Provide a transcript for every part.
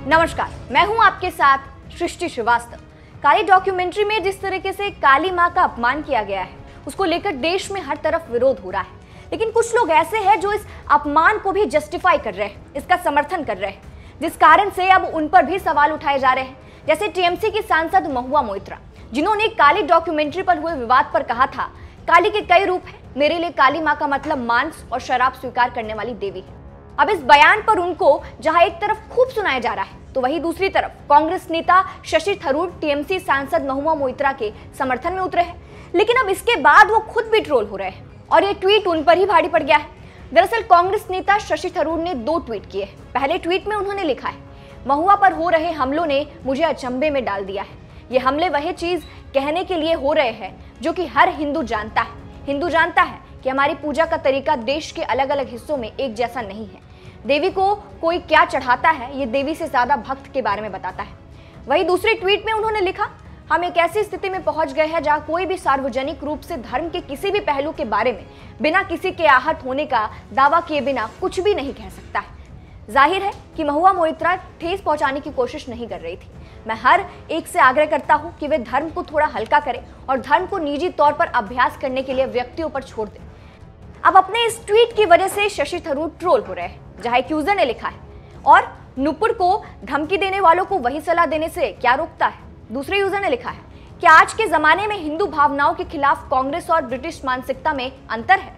नमस्कार, मैं हूं आपके साथ सृष्टि श्रीवास्तव। काली डॉक्यूमेंट्री में जिस तरीके से काली मां का अपमान किया गया है, उसको लेकर देश में हर तरफ विरोध हो रहा है। लेकिन कुछ लोग ऐसे हैं जो इस अपमान को भी जस्टिफाई कर रहे हैं, इसका समर्थन कर रहे हैं, जिस कारण से अब उन पर भी सवाल उठाए जा रहे हैं। जैसे टीएमसी की सांसद महुआ मोइत्रा, जिन्होंने काली डॉक्यूमेंट्री पर हुए विवाद पर कहा था, काली के कई रूप हैं, मेरे लिए काली मां का मतलब मांस और शराब स्वीकार करने वाली देवी है। अब इस बयान पर उनको जहां एक तरफ खूब सुनाया जा रहा है, तो वहीं दूसरी तरफ कांग्रेस नेता शशि थरूर टीएमसी सांसद महुआ मोइत्रा के समर्थन में उतरे हैं। लेकिन अब इसके बाद वो खुद भी ट्रोल हो रहे हैं और ये ट्वीट उन पर ही भारी पड़ गया है। दरअसल कांग्रेस नेता शशि थरूर ने 2 ट्वीट किए हैं। पहले ट्वीट में उन्होंने लिखा है, महुआ पर हो रहे हमलों ने मुझे अचंभे में डाल दिया है। ये हमले वही चीज कहने के लिए हो रहे हैं जो कि हर हिंदू जानता है। हिंदू जानता है कि हमारी पूजा का तरीका देश के अलग अलग हिस्सों में एक जैसा नहीं है। देवी को कोई क्या चढ़ाता है, ये देवी से ज्यादा भक्त के बारे में बताता है। वही दूसरे ट्वीट में उन्होंने लिखा, हम एक ऐसी स्थिति में पहुंच गए हैं जहां कोई भी सार्वजनिक रूप से धर्म के किसी भी पहलू के बारे में बिना किसी के आहत होने का दावा किए बिना कुछ भी नहीं कह सकता है। जाहिर है कि महुआ मोइत्रा ठेस पहुंचाने की कोशिश नहीं कर रही थी। मैं हर एक से आग्रह करता हूं कि वे धर्म को थोड़ा हल्का करें और धर्म को निजी तौर पर अभ्यास करने के लिए व्यक्तियों पर छोड़ दें। अब अपने इस ट्वीट की वजह से शशि थरूर ट्रोल हो रहे हैं। जहां एक यूजर ने लिखा है, और नुपुर को धमकी देने वालों को वही सलाह देने से क्या रोकता है। दूसरे यूजर ने लिखा है कि आज के जमाने में हिंदू भावनाओं के खिलाफ कांग्रेस और ब्रिटिश मानसिकता में अंतर है।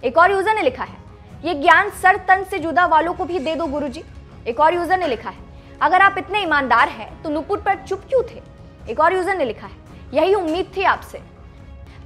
एक और यूजर ने लिखा है, ये ज्ञान सर तन से जुदा वालों को भी दे दो गुरुजी। एक और यूजर ने लिखा है, अगर आप इतने ईमानदार हैं तो नुपुर पर चुप क्यों थे। एक और यूजर ने लिखा है, यही उम्मीद थी आपसे।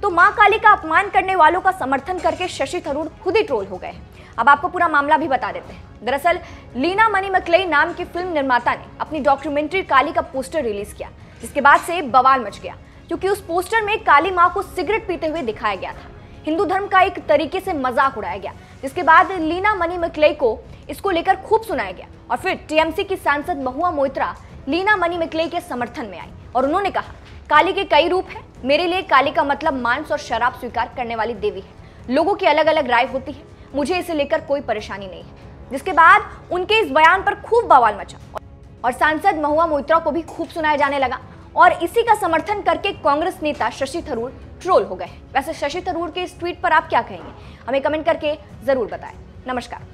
तो मां काली का अपमान करने वालों का समर्थन करके शशि थरूर खुद ही ट्रोल हो गए। अब आपको पूरा मामला भी बता देते हैं। दरअसल लीना मनी मैकलेई नाम की फिल्म निर्माता ने अपनी डॉक्यूमेंट्री काली का पोस्टर रिलीज किया, जिसके बाद से बवाल मच गया, क्योंकि उस पोस्टर में काली मां को सिगरेट पीते हुए दिखाया गया था। हिंदू धर्म का एक तरीके से मजाक उड़ाया गया, जिसके बाद लीना मनी मैकलेई को इसको लेकर खूब सुनाया गया। और फिर टीएमसी की सांसद महुआ मोइत्रा लीना मनी मैकलेई के समर्थन में आई और उन्होंने कहा, काली के कई रूप हैं, मेरे लिए काली का मतलब मांस और शराब स्वीकार करने वाली देवी है। लोगों की अलग अलग राय होती है, मुझे इसे लेकर कोई परेशानी नहीं है। जिसके बाद उनके इस बयान पर खूब बवाल मचा और सांसद महुआ मोइत्रा को भी खूब सुनाया जाने लगा और इसी का समर्थन करके कांग्रेस नेता शशि थरूर ट्रोल हो गए। वैसे शशि थरूर के इस ट्वीट पर आप क्या कहेंगे, हमें कमेंट करके जरूर बताएं। नमस्कार।